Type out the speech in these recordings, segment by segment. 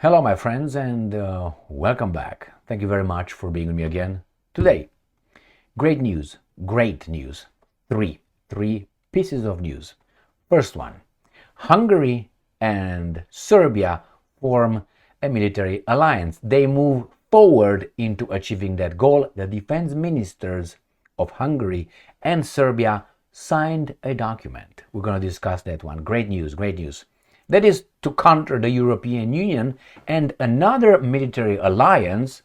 Hello, my friends, and welcome back. Thank you very much for being with me again. Today, great news, great news. Three pieces of news. First one, Hungary and Serbia form a military alliance. They move forward into achieving that goal. The defense ministers of Hungary and Serbia signed a document. We're going to discuss that one. Great news, great news. That is to counter the European Union and another military alliance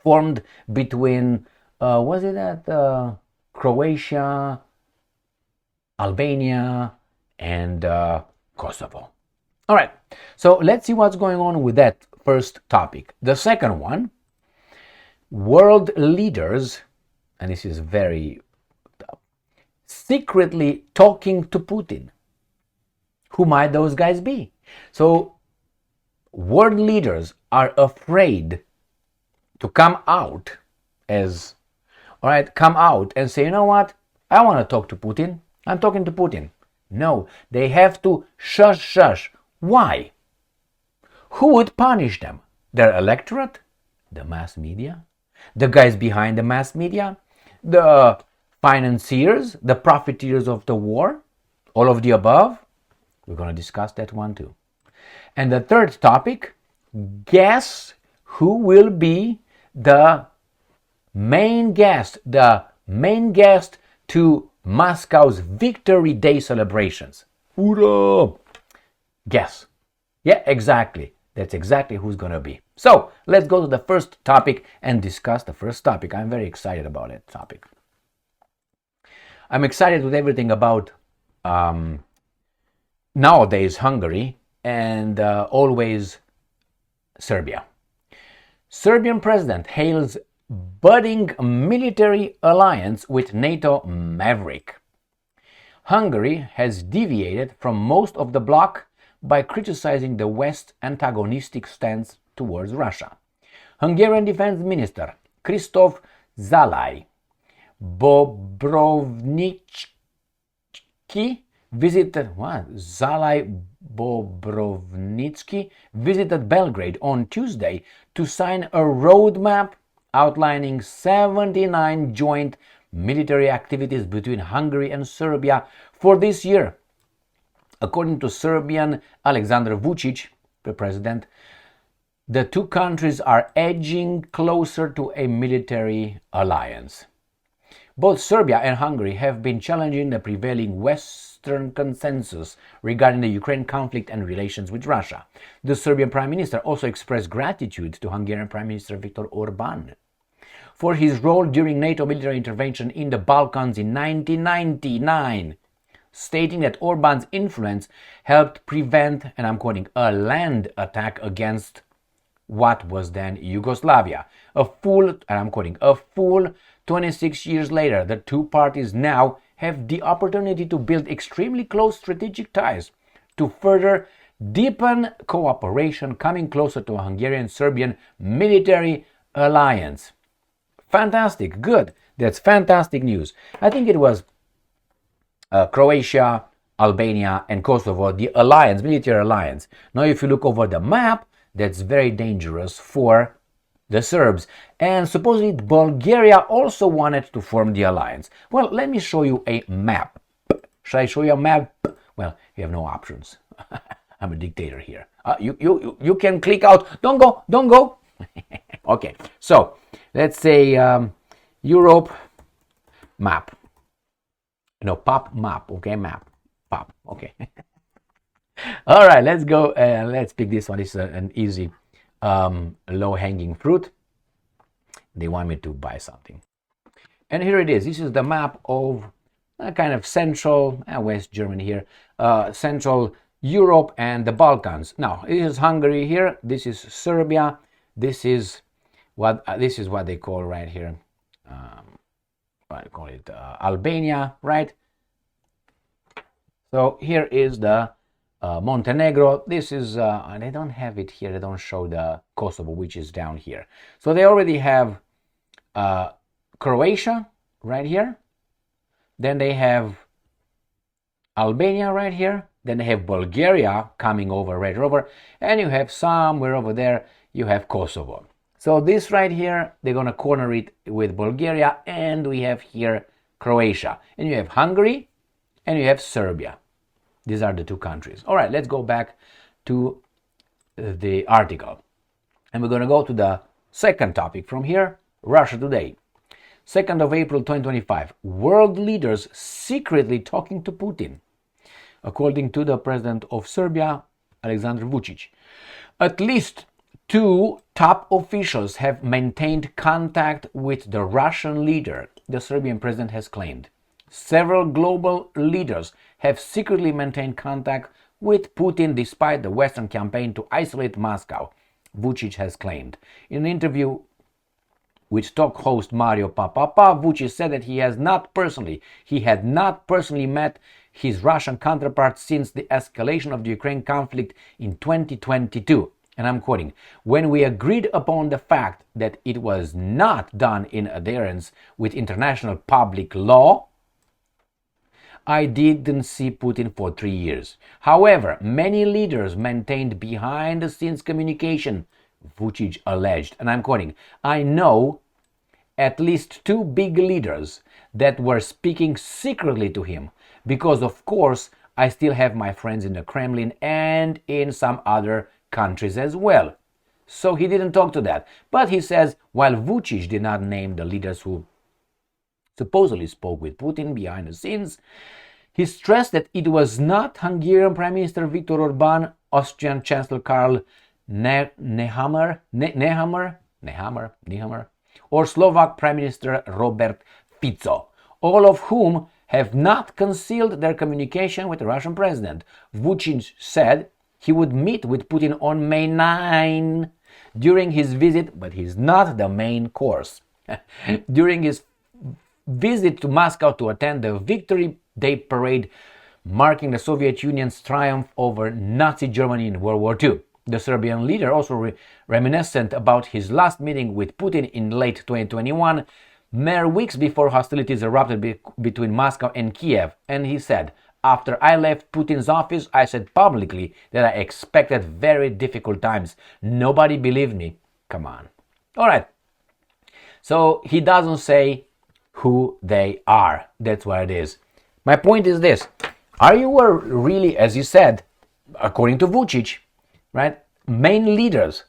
formed between, Croatia, Albania, and Kosovo. All right, so let's see what's going on with that first topic. The second one, world leaders, and this is very secretly talking to Putin. Who might those guys be? So, world leaders are afraid to come out come out and say, you know what? I want to talk to Putin. I'm talking to Putin. No, they have to shush. Why? Who would punish them? Their electorate? The mass media? The guys behind the mass media? The financiers? The profiteers of the war? All of the above? We're going to discuss that one too. And the third topic, guess who will be the main guest to Moscow's Victory Day celebrations. Hoorah! Guess. Yeah, exactly. That's exactly who's going to be. So, let's go to the first topic and discuss the first topic. I'm very excited about that topic. I'm excited with everything about nowadays Hungary and always Serbia. Serbian president hails budding military alliance with NATO maverick. Hungary has deviated from most of the bloc by criticizing the West's antagonistic stance towards Russia. Hungarian Defense Minister Christoph Zalai Bobrovnicki visited Belgrade on Tuesday to sign a roadmap outlining 79 joint military activities between Hungary and Serbia for this year. According to Serbian Alexander Vucic, the president, the two countries are edging closer to a military alliance. Both Serbia and Hungary have been challenging the prevailing Western consensus regarding the Ukraine conflict and relations with Russia. The Serbian Prime Minister also expressed gratitude to Hungarian Prime Minister Viktor Orbán for his role during NATO military intervention in the Balkans in 1999, stating that Orbán's influence helped prevent, and I'm quoting, a land attack against what was then Yugoslavia. A full 26 years later, the two parties now have the opportunity to build extremely close strategic ties to further deepen cooperation, coming closer to a Hungarian-Serbian military alliance. Fantastic, good. That's fantastic news. I think it was Croatia, Albania, and Kosovo, the alliance, military alliance. Now, if you look over the map, that's very dangerous for the Serbs. And supposedly Bulgaria also wanted to form the alliance. Well, let me show you a map. Should I show you a map? Well, you have no options. I'm a dictator here. You can click out. Don't go. Okay, so let's say Europe map. No, pop map. Okay, map. Pop. Okay. All right, let's go. Let's pick this one. This is an easy low-hanging fruit. They want me to buy something. And here it is. This is the map of kind of central, West Germany here, Central Europe and the Balkans. Now, this is Hungary here. This is Serbia. This is what they call right here. I call it Albania, right? So here is the Montenegro. This is, they don't have it here. They don't show the Kosovo, which is down here. So they already have Croatia right here. Then they have Albania right here. Then they have Bulgaria coming over right over, and you have somewhere over there, you have Kosovo. So this right here, they're going to corner it with Bulgaria, and we have here Croatia. And you have Hungary, and you have Serbia. These are the two countries. All right, let's go back to the article. And we're going to go to the second topic from here, Russia Today. 2nd of April 2025, world leaders secretly talking to Putin. According to the president of Serbia, Alexander Vucic. At least 2 top officials have maintained contact with the Russian leader, the Serbian president has claimed. Several global leaders have secretly maintained contact with Putin despite the Western campaign to isolate Moscow, Vucic has claimed. In an interview with talk host Mario Papapa, Vucic said that he had not personally met his Russian counterpart since the escalation of the Ukraine conflict in 2022. And I'm quoting, when we agreed upon the fact that it was not done in adherence with international public law, I didn't see Putin for 3 years. However, many leaders maintained behind-the-scenes communication, Vucic alleged. And I'm quoting, I know at least 2 big leaders that were speaking secretly to him because, of course, I still have my friends in the Kremlin and in some other countries as well. So he didn't talk to that. But he says, while Vucic did not name the leaders who supposedly spoke with Putin behind the scenes, he stressed that it was not Hungarian Prime Minister Viktor Orban, Austrian Chancellor Karl Nehammer, or Slovak Prime Minister Robert Fico, all of whom have not concealed their communication with the Russian president. Vucic said he would meet with Putin on May 9 during his visit, but he's not the main course. During his visit to Moscow to attend the Victory Day parade marking the Soviet Union's triumph over Nazi Germany in World War II. The Serbian leader also reminiscent about his last meeting with Putin in late 2021, mere weeks before hostilities erupted between Moscow and Kiev, and he said, after I left Putin's office, I said publicly that I expected very difficult times. Nobody believed me. Come on. All right. So he doesn't say who they are. That's what it is. My point is this. Are you really, as you said, according to Vucic, right, main leaders,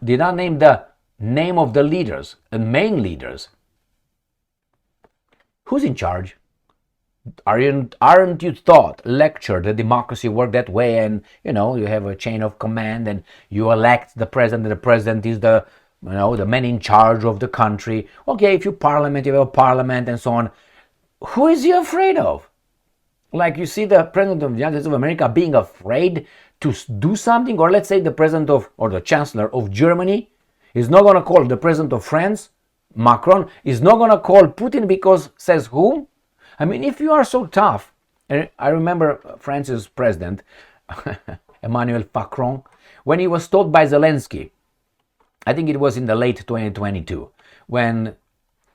did not name the name of the leaders, the main leaders. Who's in charge? Aren't you taught, lectured that democracy works that way, and you have a chain of command and you elect the president, and the president is the man in charge of the country. Okay, if you have a parliament and so on. Who is he afraid of? Like, you see the president of the United States of America being afraid to do something, or let's say the president or the chancellor of Germany is not going to call the president of France, Macron, is not going to call Putin because says whom? I mean, if you are so tough, and I remember France's president, Emmanuel Macron, when he was told by Zelensky, I think it was in the late 2022, when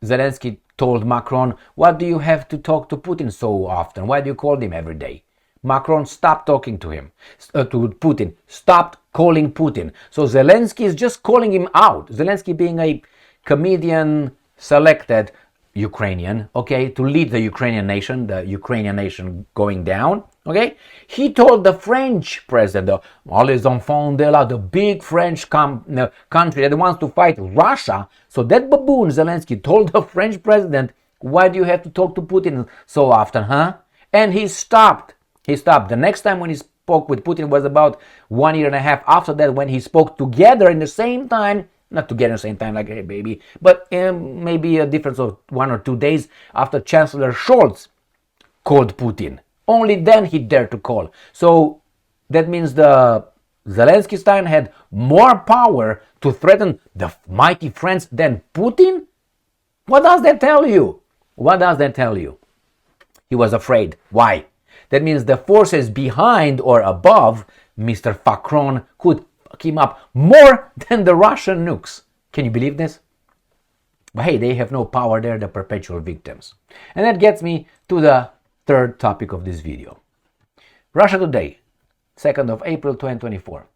Zelensky told Macron, what do you have to talk to Putin so often? Why do you call him every day? Macron stopped talking to him, to Putin, stopped calling Putin. So Zelensky is just calling him out. Zelensky being a comedian selected Ukrainian, okay, to lead the Ukrainian nation going down, okay? He told the French president, les enfants de la, the big French country that wants to fight Russia. So that baboon Zelensky told the French president, why do you have to talk to Putin so often, huh? And he stopped. The next time when he spoke with Putin was about 1.5 years after that, when he spoke together in the same time, not together at the same time like, hey baby, but maybe a difference of 1 or 2 days after Chancellor Scholz called Putin. Only then he dared to call. So that means the Zelensky Stein had more power to threaten the mighty France than Putin? What does that tell you? He was afraid. Why? That means the forces behind or above Mr. Macron could him up more than the Russian nukes. Can you believe this? But hey, they have no power, they're the perpetual victims. And that gets me to the third topic of this video. Russia Today, 2nd of April 2024.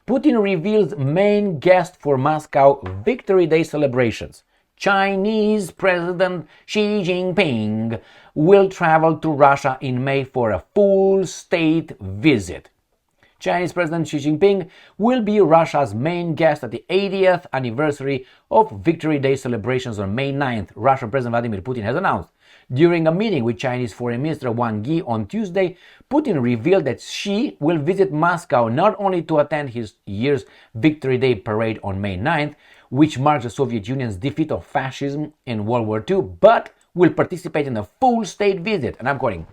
Putin reveals main guest for Moscow Victory Day celebrations. Chinese President Xi Jinping will travel to Russia in May for a full state visit. Chinese President Xi Jinping will be Russia's main guest at the 80th anniversary of Victory Day celebrations on May 9th, Russian President Vladimir Putin has announced. During a meeting with Chinese Foreign Minister Wang Yi on Tuesday, Putin revealed that Xi will visit Moscow not only to attend his year's Victory Day parade on May 9th, which marks the Soviet Union's defeat of fascism in World War II, but will participate in a full state visit. And I'm quoting,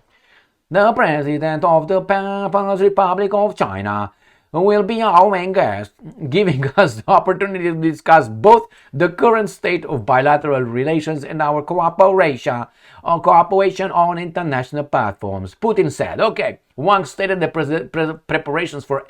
"The President of the People's Republic of China will be our main guest, giving us the opportunity to discuss both the current state of bilateral relations and our cooperation on international platforms," Putin said. Okay, Wang stated the preparations for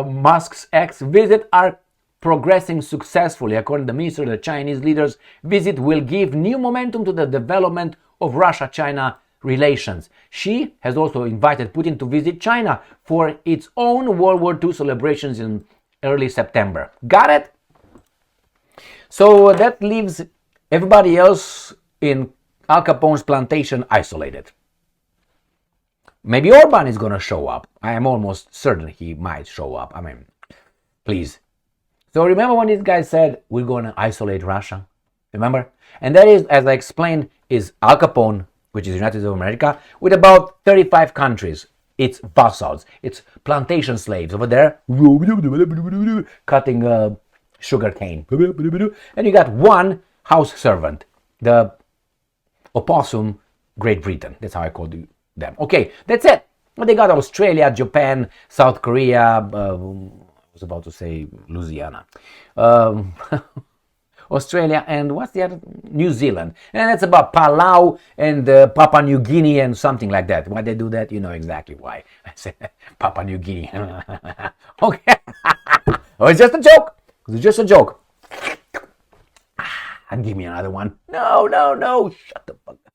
Musk's X visit are progressing successfully. According to the minister, the Chinese leader's visit will give new momentum to the development of Russia-China relations. Xi has also invited Putin to visit China for its own World War II celebrations in early September. Got it? So that leaves everybody else in Al Capone's plantation isolated. Maybe Orban is going to show up. I am almost certain he might show up. I mean, please. So remember when these guys said, we're going to isolate Russia? Remember? And that is, as I explained, is Al Capone, which is United States of America, with about 35 countries. It's vassals. It's plantation slaves over there, cutting sugar cane. And you got one house servant, the opossum, Great Britain. That's how I call them. Okay, that's it. But they got Australia, Japan, South Korea, I was about to say Louisiana. Australia, and what's the other? New Zealand. And it's about Palau and Papua New Guinea and something like that. Why they do that, you know exactly why. I said Papua New Guinea. Okay. Oh, it's just a joke. It's just a joke. And give me another one. No. Shut the fuck up.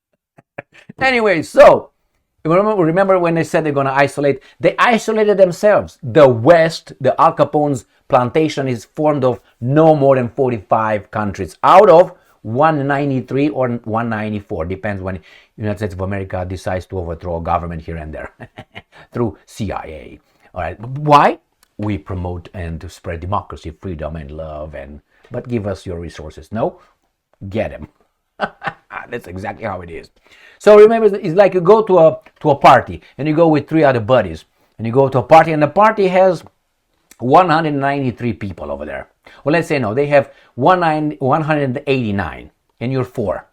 Anyway, so remember when they said they're going to isolate? They isolated themselves. The West, the Al Capone's plantation is formed of no more than 45 countries out of 193 or 194. Depends when the United States of America decides to overthrow a government here and there through CIA. All right. Why? We promote and spread democracy, freedom, and love. But give us your resources. No? Get them. That's exactly how it is. So remember, it's like you go to a party and you go with 3 other buddies and you go to a party and the party has 193 people over there. Well, let's say no, they have 189 and you're 4.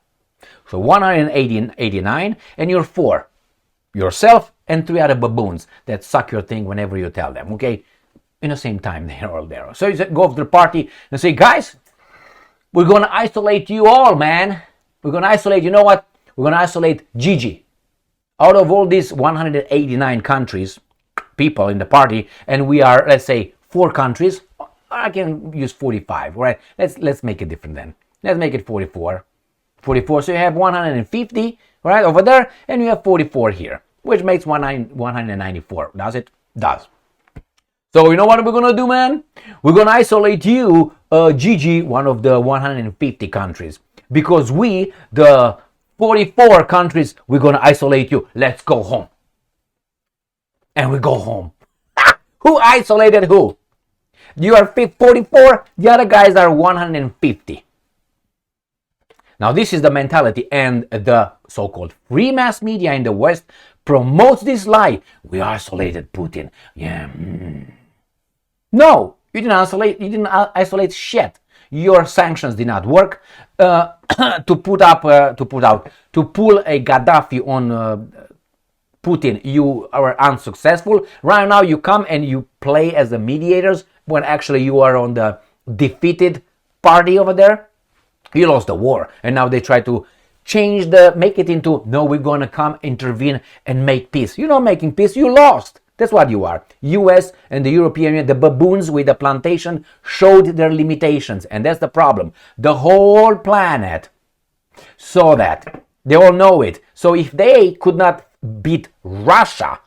So 189 and you're 4. Yourself and 3 other baboons that suck your thing whenever you tell them, okay? In the same time, they're all there. So you go to the party and say, guys, we're going to isolate you all, man. We're going to isolate, you know what? We're going to isolate Gigi. Out of all these 189 countries, people in the party, and we are, let's say, 4 countries. I can use 45, right? Let's make it different then. Let's make it 44. 44, so you have 150, right, over there, and you have 44 here, which makes 194. Does it? Does. So you know what we're going to do, man? We're going to isolate you, Gigi, one of the 150 countries. Because we, the 44 countries, we're going to isolate you. Let's go home. And we go home. Who isolated who? You are 44, the other guys are 150. Now this is the mentality, and the so-called free mass media in the West promotes this lie. We isolated Putin. Yeah. No, you didn't isolate shit. Your sanctions did not work to pull a Gaddafi on Putin. You are unsuccessful. Right now you come and you play as the mediators when actually you are on the defeated party over there. You lost the war, and now they try to make it into, no, we're going to come, intervene, and make peace. You're not making peace, you lost. That's what you are. US and the European Union, the baboons with the plantation, showed their limitations, and that's the problem. The whole planet saw that They all know it. So if they could not beat Russia,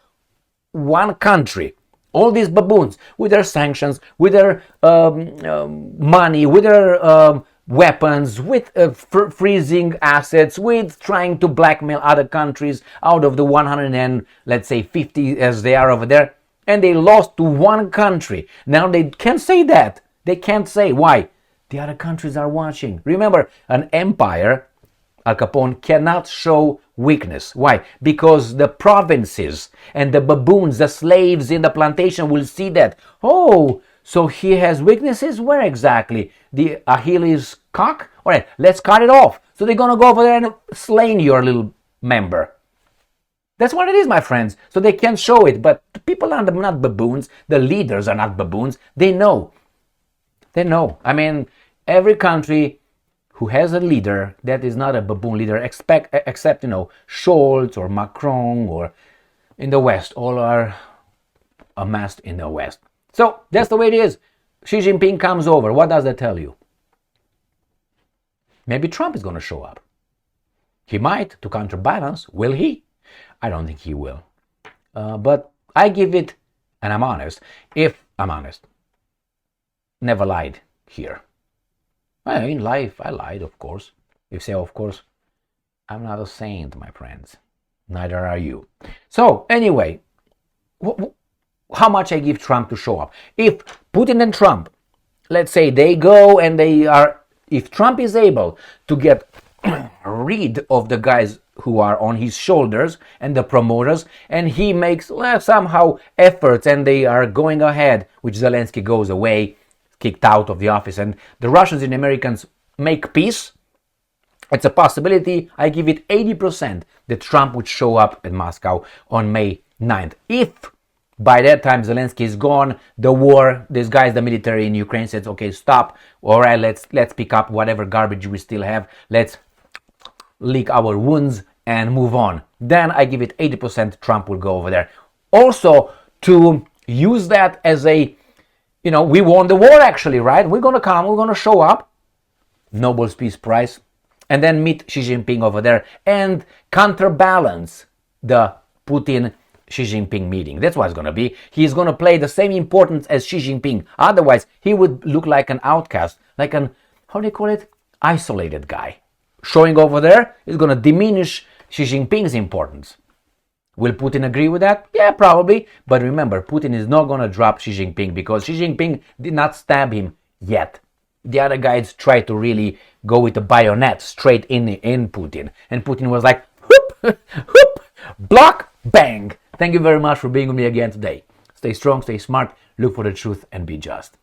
one country, all these baboons with their sanctions, with their money, with their weapons, with freezing assets, with trying to blackmail other countries out of the 100 and let's say 50 as they are over there, and they lost to one country. Now they can't say that. They can't say. Why? The other countries are watching. Remember, an empire, Al Capone, cannot show weakness. Why? Because the provinces and the baboons, the slaves in the plantation will see that. Oh, so he has weaknesses? Where exactly? The Achilles cock? All right, let's cut it off. So they're going to go over there and slay your little member. That's what it is, my friends. So they can't show it. But the people are not baboons. The leaders are not baboons. They know. They know. I mean, every country who has a leader that is not a baboon leader, except, Scholz or Macron or in the West, all are amassed in the West. So that's the way it is. Xi Jinping comes over. What does that tell you? Maybe Trump is going to show up. He might, to counterbalance. Will he? I don't think he will. But I give it, and I'm honest, if I'm honest, never lied here. In life, I lied, of course. You say, of course, I'm not a saint, my friends. Neither are you. So, anyway, how much I give Trump to show up? If Putin and Trump, let's say they go and if Trump is able to get rid of the guys who are on his shoulders and the promoters, and he makes somehow efforts and they are going ahead, which Zelensky goes away, kicked out of the office, and the Russians and Americans make peace, it's a possibility. I give it 80% that Trump would show up in Moscow on May 9th. If by that time Zelensky is gone, the war, these guys, the military in Ukraine says, okay, stop, all right, let's pick up whatever garbage we still have, let's lick our wounds and move on. Then I give it 80% Trump will go over there. Also, to use that as a, we won the war actually, right? We're going to come, we're going to show up, Nobel Peace Prize, and then meet Xi Jinping over there and counterbalance the Putin-Xi Jinping meeting. That's what it's going to be. He's going to play the same importance as Xi Jinping. Otherwise, he would look like an outcast, like an, how do you call it? Isolated guy. Showing over there is going to diminish Xi Jinping's importance. Will Putin agree with that? Yeah, probably. But remember, Putin is not going to drop Xi Jinping because Xi Jinping did not stab him yet. The other guys tried to really go with the bayonet straight in Putin. And Putin was like, whoop, whoop, block, bang. Thank you very much for being with me again today. Stay strong, stay smart, look for the truth, and be just.